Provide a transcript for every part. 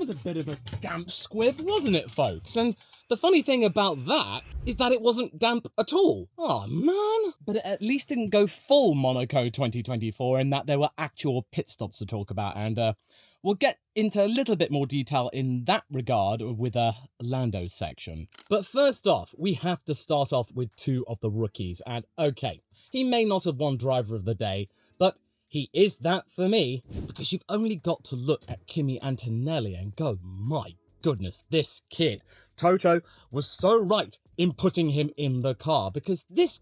was a bit of a damp squib, wasn't it, folks? And the funny thing about that is that it wasn't damp at all. Oh, man. But it at least didn't go full Monaco 2024 in that there were actual pit stops to talk about. And we'll get into a little bit more detail in that regard with a Lando section. But first off, we have to start off with two of the rookies. And okay, he may not have won Driver of the Day, but he is that for me, because you've only got to look at Kimi Antonelli and go, my goodness, this kid. Toto was so right in putting him in the car, because this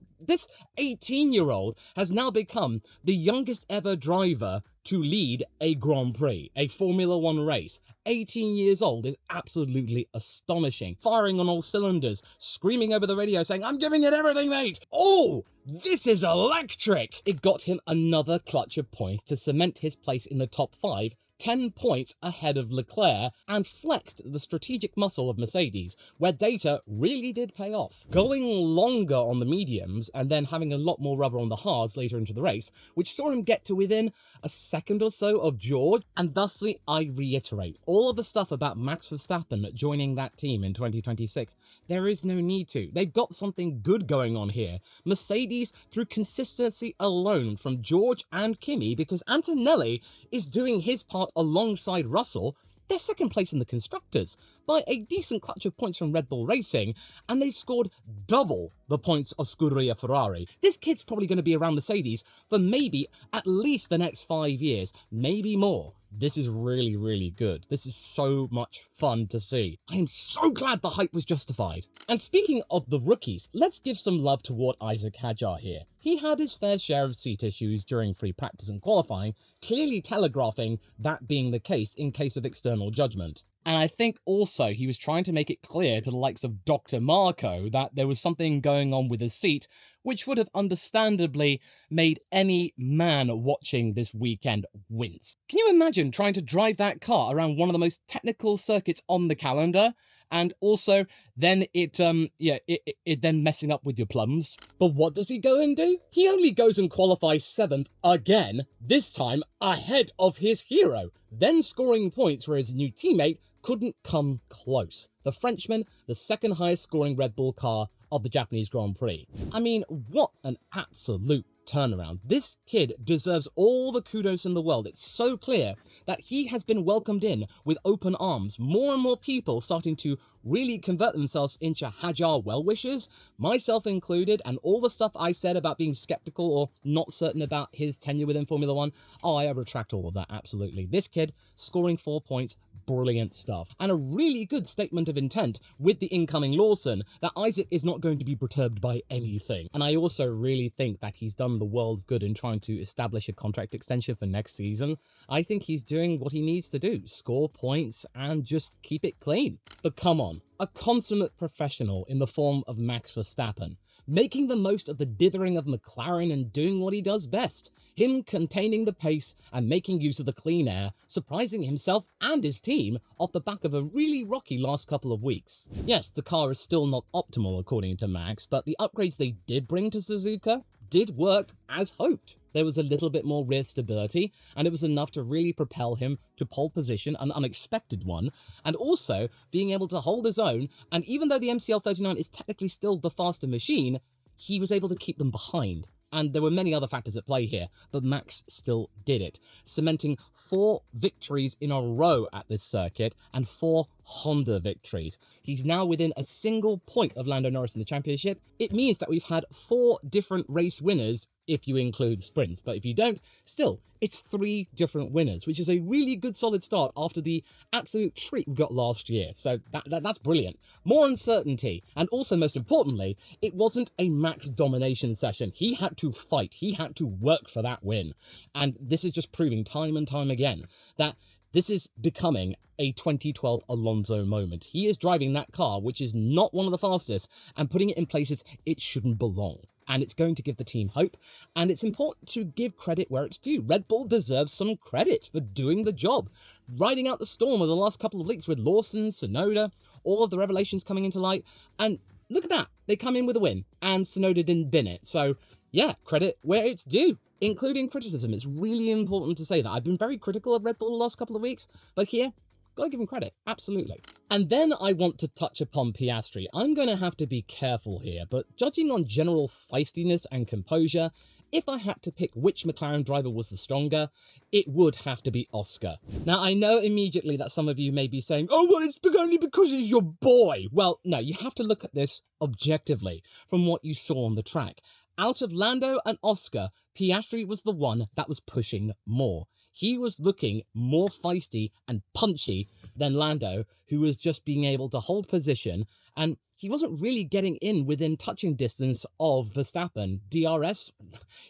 18-year-old has now become the youngest ever driver to lead a Grand Prix, a Formula One race. 18 years old is absolutely astonishing. Firing on all cylinders, screaming over the radio saying, "I'm giving it everything, mate! Oh, this is electric!" It got him another clutch of points to cement his place in the top 5, 10 points ahead of Leclerc, and flexed the strategic muscle of Mercedes, where data really did pay off. Going longer on the mediums, and then having a lot more rubber on the hards later into the race, which saw him get to within a second or so of George, and thusly, I reiterate, all of the stuff about Max Verstappen joining that team in 2026, there is no need to. They've got something good going on here. Mercedes, through consistency alone from George and Kimi, because Antonelli is doing his part alongside Russell, they're second place in the constructors by a decent clutch of points from Red Bull Racing, and they've scored double the points of Scuderia Ferrari. This kid's probably going to be around Mercedes for maybe at least the next 5 years, maybe more. This is really, really good. This is so much fun to see. I am so glad the hype was justified. And speaking of the rookies, let's give some love toward Isack Hadjar here. He had his fair share of seat issues during free practice and qualifying, clearly telegraphing that being the case in case of external judgment. And I think also he was trying to make it clear to the likes of Dr. Marco that there was something going on with his seat, which would have understandably made any man watching this weekend wince. Can you imagine trying to drive that car around one of the most technical circuits on the calendar, and also then it then messing up with your plums? But what does he go and do? He only goes and qualifies 7th again, this time ahead of his hero, then scoring points where his new teammate couldn't come close. The Frenchman, the second highest scoring Red Bull car of the Japanese Grand Prix. I mean, what an absolute turnaround. This kid deserves all the kudos in the world. It's so clear that he has been welcomed in with open arms. More and more people starting to really convert themselves into Hadjar well-wishers, myself included, and all the stuff I said about being skeptical or not certain about his tenure within Formula One. Oh, I retract all of that, absolutely. This kid scoring 4 points, brilliant stuff. And a really good statement of intent with the incoming Lawson that Isack is not going to be perturbed by anything. And I also really think that he's done the world good in trying to establish a contract extension for next season. I think he's doing what he needs to do, score points and just keep it clean. But come on, a consummate professional in the form of Max Verstappen, making the most of the dithering of McLaren and doing what he does best. Him containing the pace and making use of the clean air, surprising himself and his team off the back of a really rocky last couple of weeks. Yes, the car is still not optimal according to Max, but the upgrades they did bring to Suzuka did work as hoped. There was a little bit more rear stability, and it was enough to really propel him to pole position, an unexpected one, and also being able to hold his own, and even though the MCL39 is technically still the faster machine, he was able to keep them behind. And there were many other factors at play here, but Max still did it, cementing 4 victories in a row at this circuit and 4 Honda victories. He's now within a single point of Lando Norris in the championship. It means that we've had 4 different race winners if you include sprints, but if you don't, still, it's 3 different winners, which is a really good solid start after the absolute treat we got last year. So that's brilliant. More uncertainty, and also most importantly, it wasn't a Max domination session. He had to fight, he had to work for that win, and this is just proving time and time again that this is becoming a 2012 Alonso moment. He is driving that car, which is not one of the fastest, and putting it in places it shouldn't belong. And it's going to give the team hope, and it's important to give credit where it's due. Red Bull deserves some credit for doing the job. Riding out the storm of the last couple of weeks with Lawson, Tsunoda, all of the revelations coming into light, and look at that, they come in with a win, and Tsunoda didn't bin it. So yeah, credit where it's due, including criticism. It's really important to say that. I've been very critical of Red Bull the last couple of weeks, but here, Gotta give him credit, absolutely. And then I want to touch upon Piastri. I'm going to have to be careful here, but judging on general feistiness and composure, if I had to pick which McLaren driver was the stronger, it would have to be Oscar. Now, I know immediately that some of you may be saying, oh, well, it's only because he's your boy. Well, no, you have to look at this objectively from what you saw on the track. Out of Lando and Oscar, Piastri was the one that was pushing more. He was looking more feisty and punchy than Lando, who was just being able to hold position, and he wasn't really getting in within touching distance of Verstappen. DRS,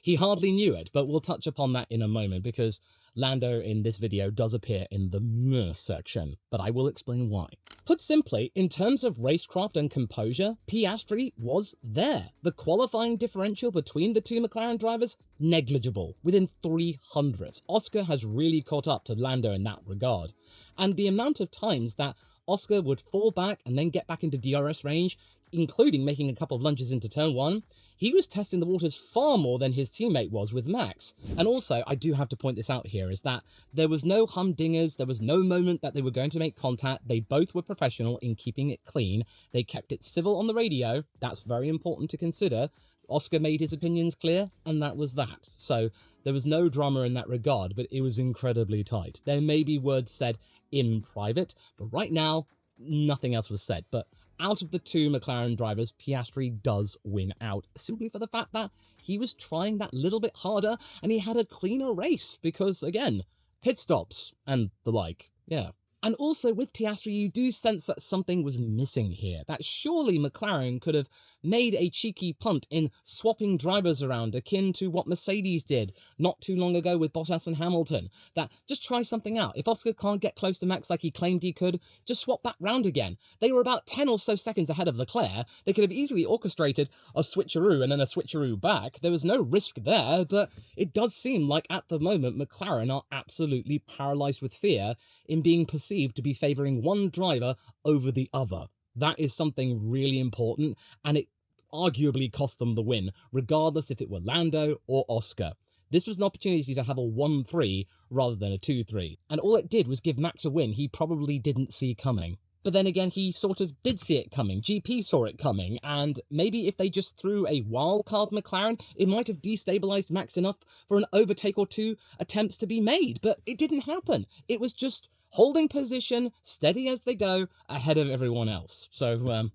he hardly knew it, but we'll touch upon that in a moment, because Lando in this video does appear in the meh section, but I will explain why. Put simply, in terms of racecraft and composure, Piastri was there. The qualifying differential between the two McLaren drivers, negligible, within 300. Oscar has really caught up to Lando in that regard. And the amount of times that Oscar would fall back and then get back into DRS range, including making a couple of lunges into turn 1, he was testing the waters far more than his teammate was with Max. And also, I do have to point this out here, is that there was no humdingers, there was no moment that they were going to make contact. They both were professional in keeping it clean. They kept it civil on the radio. That's very important to consider. Oscar made his opinions clear, and that was that. So there was no drama in that regard, but it was incredibly tight. There may be words said in private, but right now, nothing else was said. But out of the two McLaren drivers, Piastri does win out, simply for the fact that he was trying that little bit harder and he had a cleaner race because, again, pit stops and the like. Yeah. And also with Piastri, you do sense that something was missing here, that surely McLaren could have made a cheeky punt in swapping drivers around, akin to what Mercedes did not too long ago with Bottas and Hamilton. That just try something out. If Oscar can't get close to Max like he claimed he could, just swap back round again. They were about 10 or so seconds ahead of Leclerc. They could have easily orchestrated a switcheroo and then a switcheroo back. There was no risk there, but it does seem like at the moment McLaren are absolutely paralysed with fear in being perceived to be favouring one driver over the other. That is something really important, and it arguably cost them the win, regardless if it were Lando or Oscar. This was an opportunity to have a 1-3 rather than a 2-3, and all it did was give Max a win he probably didn't see coming. But then again, he sort of did see it coming. GP saw it coming, and maybe if they just threw a wildcard McLaren, it might have destabilised Max enough for an overtake or two attempts to be made, but it didn't happen. It was just holding position, steady as they go, ahead of everyone else. So,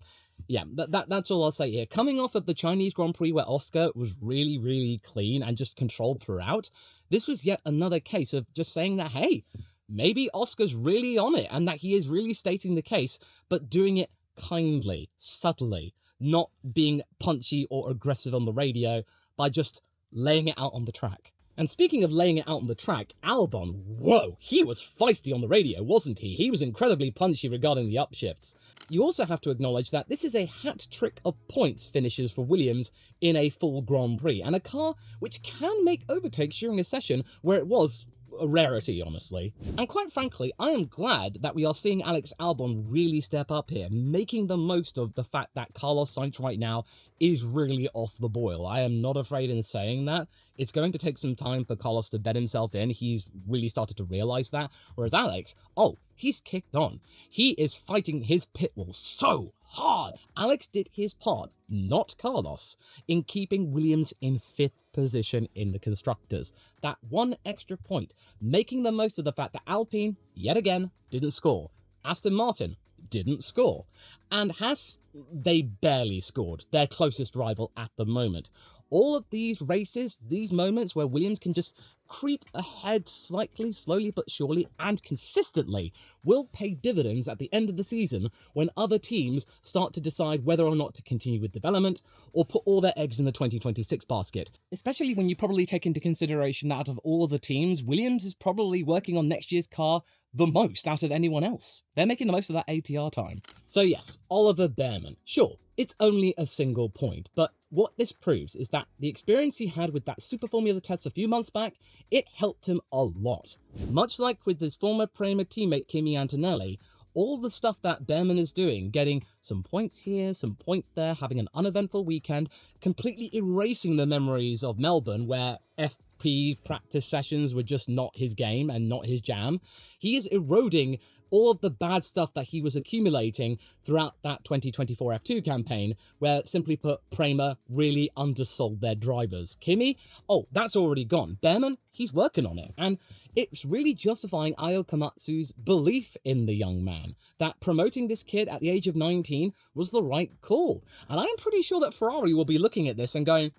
yeah, that's all I'll say here. Coming off of the Chinese Grand Prix where Oscar was really, really clean and just controlled throughout, this was yet another case of just saying that, hey, maybe Oscar's really on it and that he is really stating the case, but doing it kindly, subtly, not being punchy or aggressive on the radio by just laying it out on the track. And speaking of laying it out on the track, Albon, whoa, he was feisty on the radio, wasn't he? He was incredibly punchy regarding the upshifts. You also have to acknowledge that this is a hat trick of points finishes for Williams in a full Grand Prix, and a car which can make overtakes during a session where it was a rarity, honestly. And quite frankly, I am glad that we are seeing Alex Albon really step up here, making the most of the fact that Carlos Sainz right now is really off the boil. I am not afraid in saying that. It's going to take some time for Carlos to bed himself in. He's really started to realise that. Whereas Alex, oh, he's kicked on. He is fighting his pit wall so hard. Alex did his part, not Carlos, in keeping Williams in 5th position in the constructors. That one extra point, making the most of the fact that Alpine, yet again, didn't score. Aston Martin didn't score. And Haas, they barely scored, their closest rival at the moment. All of these races, these moments where Williams can just creep ahead slightly, slowly but surely, and consistently, will pay dividends at the end of the season when other teams start to decide whether or not to continue with development or put all their eggs in the 2026 basket. Especially when you probably take into consideration that out of all of the teams, Williams is probably working on next year's car the most out of anyone else. They're making the most of that ATR time. So yes, Oliver Bearman. Sure, it's only a single point, but what this proves is that the experience he had with that Super Formula test a few months back, it helped him a lot. Much like with his former Prema teammate Kimi Antonelli, all the stuff that Bearman is doing, getting some points here, some points there, having an uneventful weekend, completely erasing the memories of Melbourne where FP practice sessions were just not his game and not his jam. He is eroding all of the bad stuff that he was accumulating throughout that 2024 F2 campaign, where, simply put, Prema really undersold their drivers. Kimi? Oh, that's already gone. Bearman? He's working on it. And it's really justifying Ayo Komatsu's belief in the young man, that promoting this kid at the age of 19 was the right call. And I'm pretty sure that Ferrari will be looking at this and going,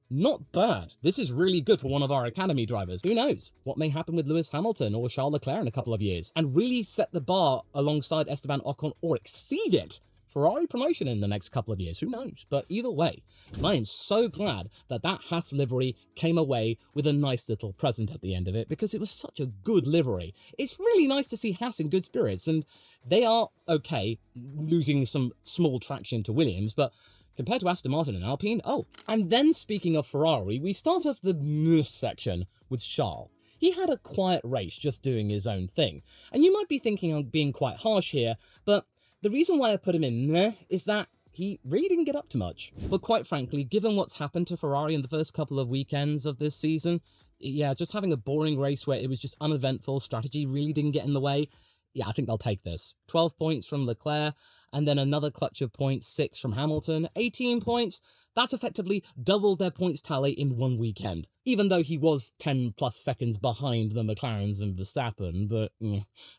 not bad. This is really good for one of our academy drivers. Who knows what may happen with Lewis Hamilton or Charles Leclerc in a couple of years, and really set the bar alongside Esteban Ocon or exceed it. Ferrari promotion in the next couple of years, who knows? But either way, I am so glad that that Haas livery came away with a nice little present at the end of it, because it was such a good livery. It's really nice to see Haas in good spirits, and they are okay, losing some small traction to Williams, but compared to Aston Martin and Alpine, oh. And then, speaking of Ferrari, we start off the meh section with Charles. He had a quiet race, just doing his own thing. And you might be thinking I'm being quite harsh here, but the reason why I put him in meh is that he really didn't get up to much. But quite frankly, given what's happened to Ferrari in the first couple of weekends of this season, yeah, just having a boring race where it was just uneventful, strategy really didn't get in the way, yeah, I think they'll take this. 12 points from Leclerc, and then another clutch of points, 6 from Hamilton, 18 points. That's effectively double their points tally in one weekend, even though he was 10 plus seconds behind the McLarens and Verstappen. But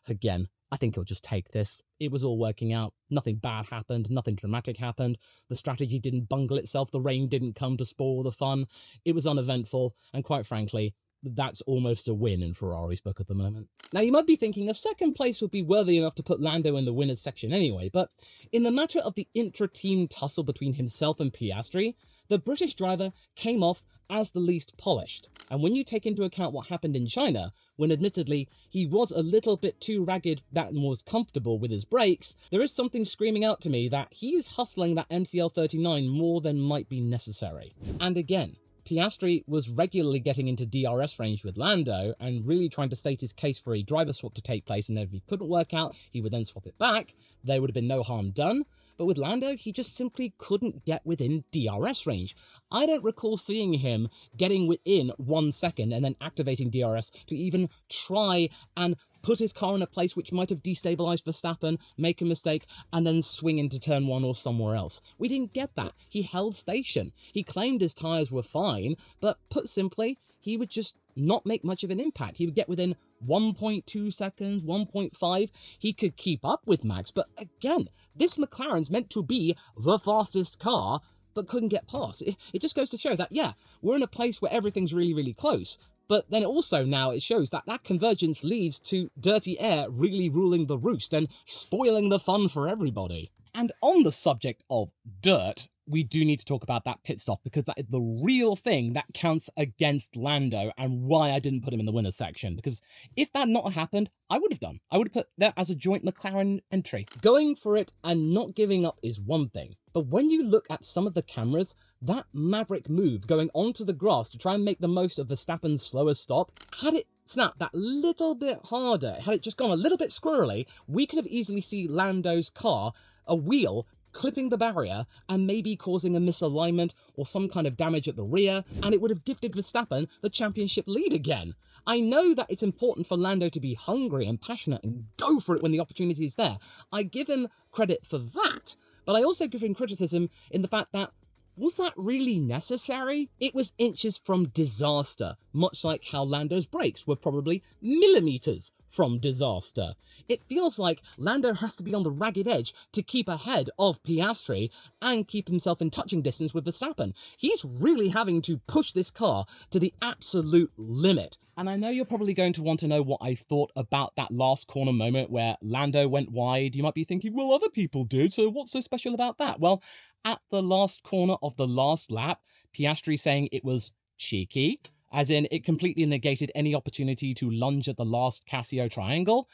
again, I think he'll just take this. It was all working out. Nothing bad happened. Nothing dramatic happened. The strategy didn't bungle itself. The rain didn't come to spoil the fun. It was uneventful. And quite frankly, that's almost a win in Ferrari's book at the moment. Now, you might be thinking a second place would be worthy enough to put Lando in the winners section anyway, but in the matter of the intra-team tussle between himself and Piastri, the British driver came off as the least polished. And when you take into account what happened in China, when admittedly he was a little bit too ragged and was comfortable with his brakes, there is something screaming out to me that he is hustling that MCL 39 more than might be necessary. And again, Piastri was regularly getting into DRS range with Lando and really trying to state his case for a driver swap to take place, and if he couldn't work out, he would then swap it back. There would have been no harm done. But with Lando, he just simply couldn't get within DRS range. I don't recall seeing him getting within 1 second and then activating DRS to even try and put his car in a place which might have destabilized Verstappen, make a mistake, and then swing into turn 1 or somewhere else. We didn't get that. He held station. He claimed his tyres were fine, but put simply, he would just not make much of an impact. He would get within 1.2 seconds, 1.5. He could keep up with Max, but again, this McLaren's meant to be the fastest car, but couldn't get past. It just goes to show that, yeah, we're in a place where everything's really, really close. But then also now it shows that that convergence leads to dirty air really ruling the roost and spoiling the fun for everybody. And on the subject of dirt, we do need to talk about that pit stop, because that is the real thing that counts against Lando and why I didn't put him in the winner's section. Because if that not happened, I would have done. I would have put that as a joint McLaren entry. Going for it and not giving up is one thing, but when you look at some of the cameras, that maverick move going onto the grass to try and make the most of Verstappen's slower stop, had it snapped that little bit harder, had it just gone a little bit squirrely, we could have easily seen Lando's car, a wheel, clipping the barrier and maybe causing a misalignment or some kind of damage at the rear, and it would have gifted Verstappen the championship lead again. I know that it's important for Lando to be hungry and passionate and go for it when the opportunity is there. I give him credit for that, but I also give him criticism in the fact that, was that really necessary? It was inches from disaster, much like how Lando's brakes were probably millimeters from disaster. It feels like Lando has to be on the ragged edge to keep ahead of Piastri and keep himself in touching distance with Verstappen. He's really having to push this car to the absolute limit. And I know you're probably going to want to know what I thought about that last corner moment where Lando went wide. You might be thinking, well, other people did, so what's so special about that? Well, at the last corner of the last lap, Piastri saying it was cheeky, as in it completely negated any opportunity to lunge at the last Casio triangle.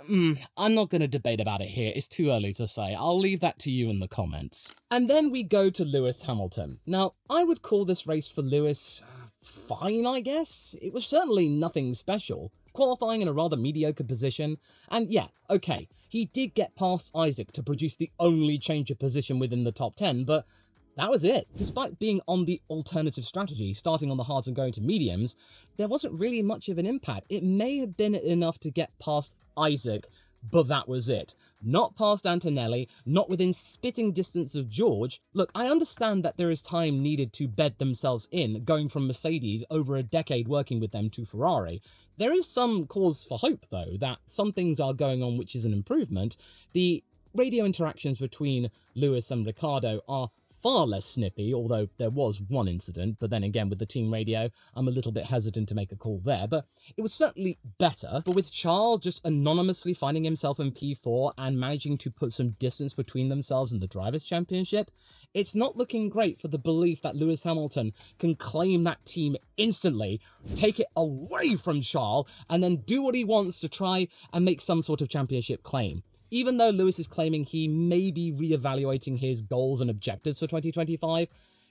I'm not going to debate about it here. It's too early to say. I'll leave that to you in the comments. And then we go to Lewis Hamilton. Now, I would call this race for Lewis fine, I guess. It was certainly nothing special. Qualifying in a rather mediocre position. And yeah, okay, he did get past Isack to produce the only change of position within the top 10, but that was it. Despite being on the alternative strategy, starting on the hards and going to mediums, there wasn't really much of an impact. It may have been enough to get past Isack, but that was it. Not past Antonelli, not within spitting distance of George. Look, I understand that there is time needed to bed themselves in, going from Mercedes over a decade working with them to Ferrari. There is some cause for hope, though, that some things are going on which is an improvement. The radio interactions between Lewis and Ricciardo are far less snippy, although there was one incident, but then again with the team radio, I'm a little bit hesitant to make a call there, but it was certainly better. But with Charles just anonymously finding himself in P4 and managing to put some distance between themselves in the Drivers' Championship, it's not looking great for the belief that Lewis Hamilton can claim that team instantly, take it away from Charles, and then do what he wants to try and make some sort of championship claim. Even though Lewis is claiming he may be re-evaluating his goals and objectives for 2025,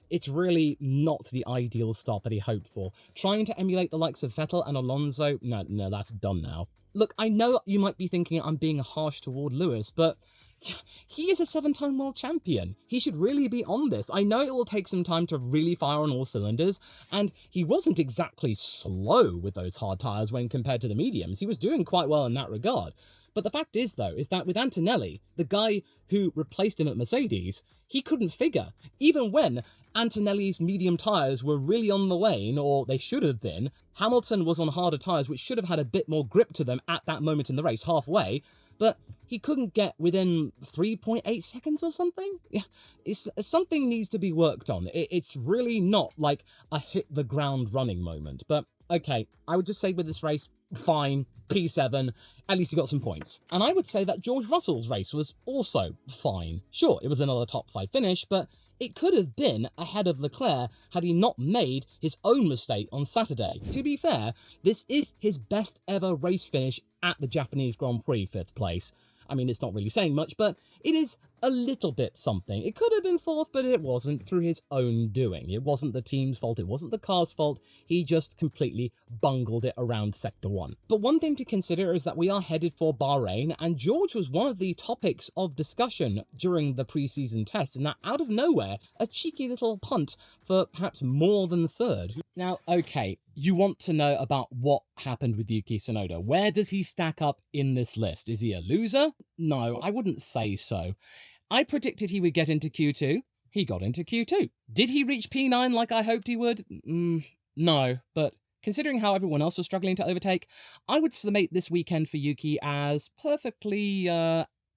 it's really not the ideal start that he hoped for. Trying to emulate the likes of Vettel and Alonso, no, that's done now. Look, I know you might be thinking I'm being harsh toward Lewis, but he is a 7-time world champion. He should really be on this. I know it will take some time to really fire on all cylinders, and he wasn't exactly slow with those hard tyres when compared to the mediums. He was doing quite well in that regard. But the fact is, though, is that with Antonelli, the guy who replaced him at Mercedes, he couldn't figure. Even when Antonelli's medium tyres were really on the wane, or they should have been, Hamilton was on harder tyres which should have had a bit more grip to them at that moment in the race, halfway, but he couldn't get within 3.8 seconds or something? Yeah, something needs to be worked on. It's really not like a hit-the-ground-running moment, but okay, I would just say with this race, fine, P7, at least he got some points. And I would say that George Russell's race was also fine. Sure, it was another top 5 finish, but it could have been ahead of Leclerc had he not made his own mistake on Saturday. To be fair, this is his best ever race finish at the Japanese Grand Prix, 5th place. I mean, it's not really saying much, but it is a little bit something. It could have been 4th, but it wasn't, through his own doing. It wasn't the team's fault, it wasn't the car's fault, he just completely bungled it around Sector 1. But one thing to consider is that we are headed for Bahrain, and George was one of the topics of discussion during the pre-season tests, and that out of nowhere, a cheeky little punt for perhaps more than 3rd. Now, okay, you want to know about what happened with Yuki Tsunoda. Where does he stack up in this list? Is he a loser? No, I wouldn't say so. I predicted he would get into Q2. He got into Q2. Did he reach P9 like I hoped he would? No, but considering how everyone else was struggling to overtake, I would summate this weekend for Yuki as perfectly,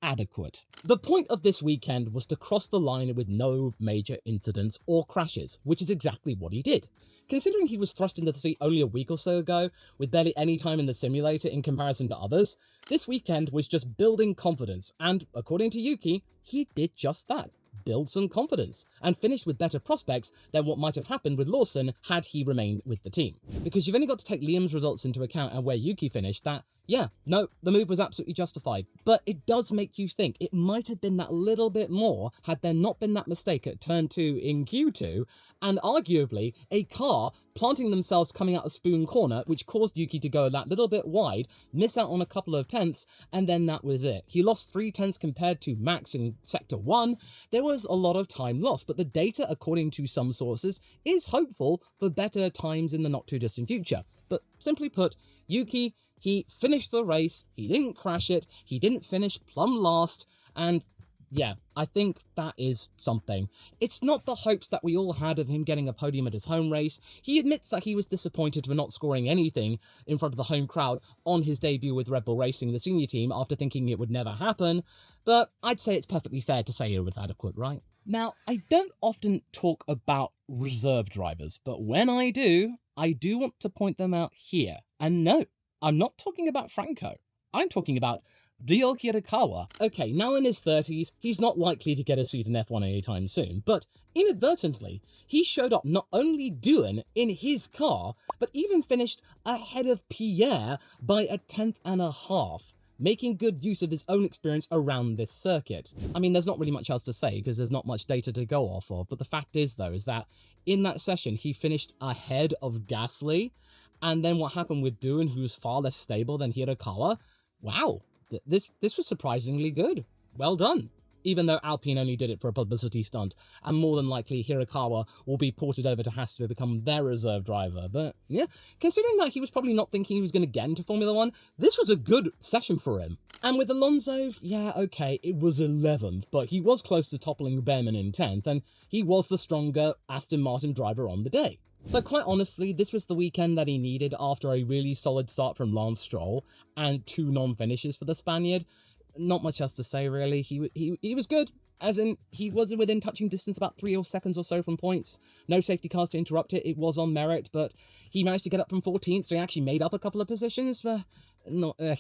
adequate. The point of this weekend was to cross the line with no major incidents or crashes, which is exactly what he did. Considering he was thrust into the seat only a week or so ago, with barely any time in the simulator in comparison to others, this weekend was just building confidence, and according to Yuki, he did just that. Build some confidence, and finished with better prospects than what might have happened with Lawson had he remained with the team. Because you've only got to take Liam's results into account and where Yuki finished, that, yeah, no, the move was absolutely justified. But it does make you think it might have been that little bit more had there not been that mistake at turn 2 in Q2, and arguably a car planting themselves coming out of Spoon Corner, which caused Yuki to go that little bit wide, miss out on a couple of tenths, and then that was it. He lost 3 tenths compared to Max in Sector 1. There was a lot of time lost, but the data, according to some sources, is hopeful for better times in the not-too-distant future. But simply put, Yuki, he finished the race, he didn't crash it, he didn't finish plumb last, and yeah, I think that is something. It's not the hopes that we all had of him getting a podium at his home race. He admits that he was disappointed for not scoring anything in front of the home crowd on his debut with Red Bull Racing, the senior team, after thinking it would never happen, but I'd say it's perfectly fair to say it was adequate, right? Now, I don't often talk about reserve drivers, but when I do want to point them out here. And no, I'm not talking about Franco. I'm talking about Ryo Hirakawa. Okay, now in his 30s, he's not likely to get a seat in F1 anytime soon, but inadvertently, he showed up not only doing in his car, but even finished ahead of Pierre by a 10.5, making good use of his own experience around this circuit. I mean, there's not really much else to say because there's not much data to go off of, but the fact is, though, is that in that session, he finished ahead of Gasly, and then what happened with Doohan, who's far less stable than Hirakawa? Wow. This was surprisingly good. Well done. even though Alpine only did it for a publicity stunt, and more than likely Hirakawa will be ported over to Haas to become their reserve driver. But yeah, considering that he was probably not thinking he was going to get into Formula 1, this was a good session for him. And with Alonso, yeah, okay, it was 11th, but he was close to toppling Bearman in 10th, and he was the stronger Aston Martin driver on the day. So quite honestly, this was the weekend that he needed after a really solid start from Lance Stroll and 2 non-finishes for the Spaniard. Not much else to say, really. He was good, as in he was within touching distance about 3 seconds or so from points. No safety cars to interrupt it. It was on merit, but he managed to get up from 14th, so he actually made up a couple of positions. But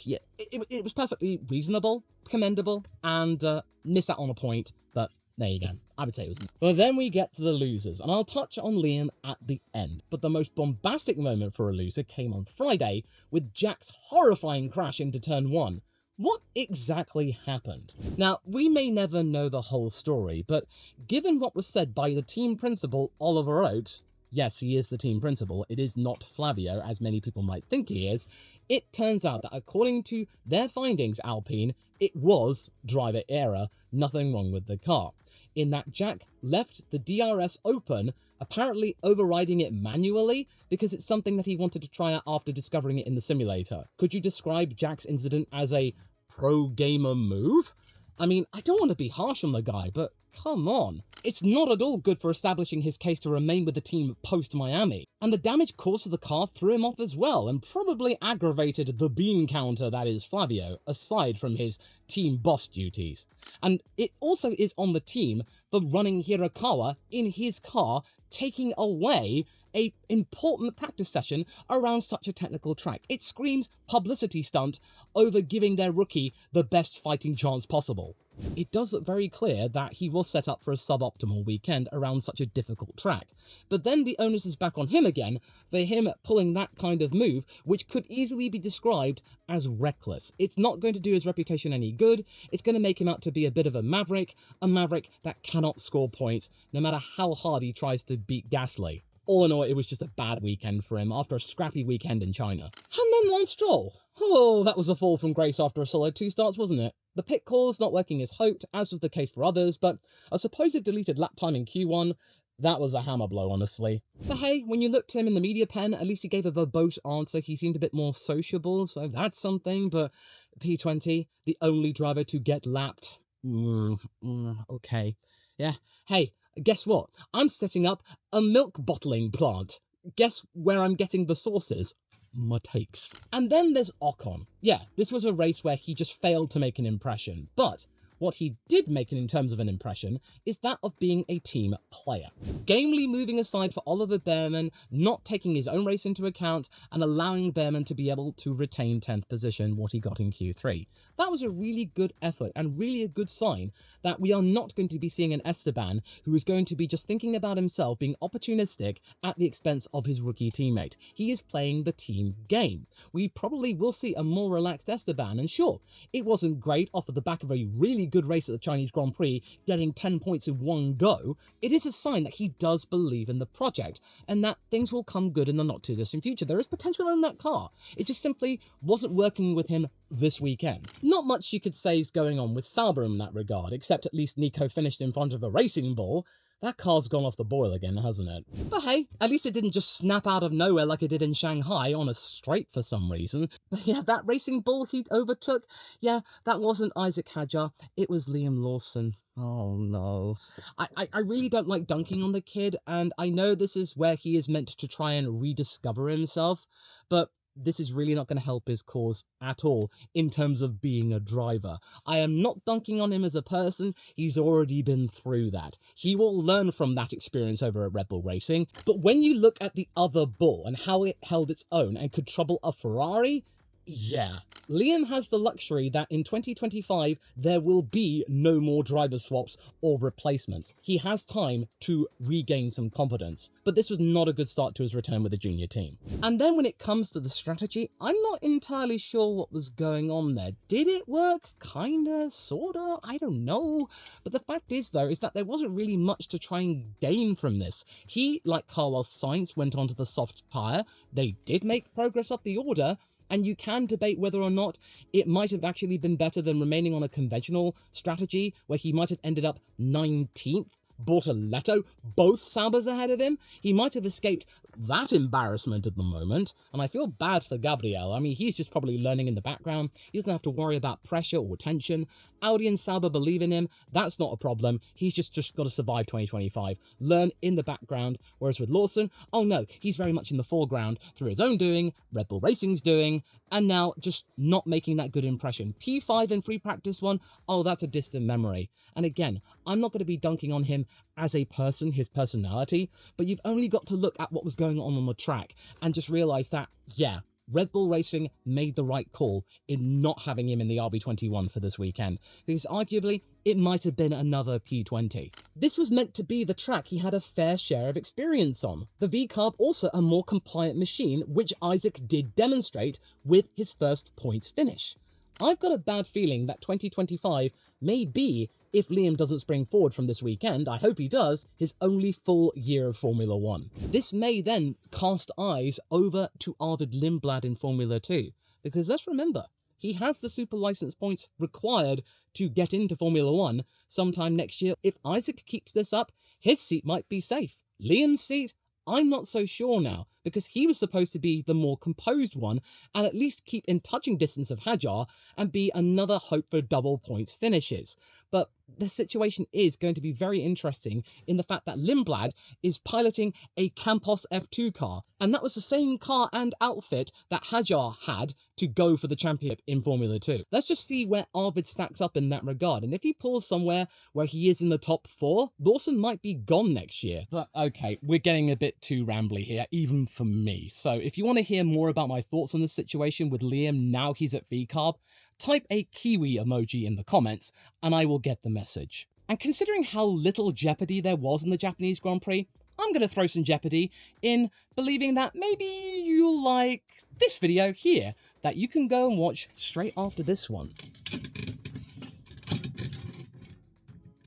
yeah, it was perfectly reasonable, commendable, and missed out on a point, but there you go. I would say it was. But then we get to the losers, and I'll touch on Liam at the end. But the most bombastic moment for a loser came on Friday with Jack's horrifying crash into turn 1. What exactly happened? Now, we may never know the whole story, but given what was said by the team principal, Oliver Oakes, yes, he is the team principal, it is not Flavio, as many people might think he is, it turns out that according to their findings, Alpine, it was driver error, nothing wrong with the car, in that Jack left the DRS open, apparently overriding it manually because it's something that he wanted to try out after discovering it in the simulator. Could you describe Jack's incident as a pro-gamer move? I mean, I don't want to be harsh on the guy, but come on. It's not at all good for establishing his case to remain with the team post-Miami. And the damage caused to the car threw him off as well, and probably aggravated the bean counter that is Flavio, aside from his team boss duties. And it also is on the team for running Hirakawa in his car, taking away a important practice session around such a technical track. It screams publicity stunt over giving their rookie the best fighting chance possible. It does look very clear that he was set up for a suboptimal weekend around such a difficult track. But then the onus is back on him again for him pulling that kind of move, which could easily be described as reckless. It's not going to do his reputation any good. It's going to make him out to be a bit of a maverick that cannot score points, no matter how hard he tries to beat Gasly. All in all, it was just a bad weekend for him after a scrappy weekend in China. And then Lance Stroll. Oh, that was a fall from grace after a solid 2 starts, wasn't it? The pit calls not working as hoped, as was the case for others, but a supposed deleted lap time in Q1, that was a hammer blow, honestly. But hey, when you looked at him in the media pen, at least he gave a verbose answer. He seemed a bit more sociable, so that's something, but P20, the only driver to get lapped. Okay. Yeah, hey, guess what? I'm setting up a milk bottling plant. Guess where I'm getting the sources? My takes. And then there's Ocon. Yeah, this was a race where he just failed to make an impression, but what he did make in terms of an impression is that of being a team player. Gamely moving aside for Oliver Bearman, not taking his own race into account, and allowing Bearman to be able to retain 10th position, what he got in Q3. That was a really good effort and really a good sign that we are not going to be seeing an Esteban who is going to be just thinking about himself, being opportunistic at the expense of his rookie teammate. He is playing the team game. We probably will see a more relaxed Esteban, and sure, it wasn't great off of the back of a really good race at the Chinese Grand Prix, getting 10 points in one go. It is a sign that he does believe in the project, and that things will come good in the not too distant future. There is potential in that car. It just simply wasn't working with him this weekend. Not much you could say is going on with Sauber in that regard, except at least Nico finished in front of a racing ball. That car's gone off the boil again, hasn't it? But hey, at least it didn't just snap out of nowhere like it did in Shanghai on a straight for some reason. But yeah, that racing ball he overtook, yeah, that wasn't Isack Hadjar, it was Liam Lawson. Oh no. I really don't like dunking on the kid, and I know this is where he is meant to try and rediscover himself, but this is really not going to help his cause at all in terms of being a driver. I am not dunking on him as a person. He's already been through that. He will learn from that experience over at Red Bull Racing. But when you look at the other ball and how it held its own and could trouble a Ferrari, yeah. Liam has the luxury that in 2025 there will be no more driver swaps or replacements. He has time to regain some confidence, but this was not a good start to his return with the junior team. And then when it comes to the strategy, I'm not entirely sure what was going on there. Did it work? Kinda? Sorta? I don't know. But the fact is though, is that there wasn't really much to try and gain from this. He, like Carlos Sainz, went onto the soft tyre. They did make progress up the order, And you can debate whether or not it might have actually been better than remaining on a conventional strategy where he might have ended up 19th. Bortoletto, both Saubers ahead of him. He might have escaped that embarrassment at the moment, and I feel bad for Gabriel. I mean, he's just probably learning in the background. He doesn't have to worry about pressure or tension. Audi and Sauber believe in him. That's not a problem. He's just got to survive 2025. Learn in the background. Whereas with Lawson, oh no, he's very much in the foreground through his own doing, Red Bull Racing's doing, and now just not making that good impression. P5 in free practice one, oh, that's a distant memory. And again, I'm not going to be dunking on him as a person, his personality, but you've only got to look at what was going on the track and just realize that, yeah, Red Bull Racing made the right call in not having him in the RB21 for this weekend, because arguably it might have been another P20. This was meant to be the track he had a fair share of experience on. The V-Carb also a more compliant machine, which Isack did demonstrate with his first points finish. I've got a bad feeling that 2025 may be, if Liam doesn't spring forward from this weekend, I hope he does, his only full year of Formula 1. This may then cast eyes over to Arvid Lindblad in Formula 2, because let's remember, he has the super license points required to get into Formula 1 sometime next year. If Isack keeps this up, his seat might be safe. Liam's seat, I'm not so sure now, because he was supposed to be the more composed one and at least keep in touching distance of Hadjar and be another hope for double points finishes. But the situation is going to be very interesting in the fact that Lindblad is piloting a Campos F2 car, and that was the same car and outfit that Hadjar had to go for the championship in Formula 2. Let's just see where Arvid stacks up in that regard, and if he pulls somewhere where he is in the top 4, Lawson might be gone next year. But okay, we're getting a bit too rambly here, even for me. So if you want to hear more about my thoughts on this situation with Liam now he's at V-Carb, type a Kiwi emoji in the comments and I will get the message. And considering how little jeopardy there was in the Japanese Grand Prix, I'm going to throw some jeopardy in believing that maybe you'll like this video here that you can go and watch straight after this one.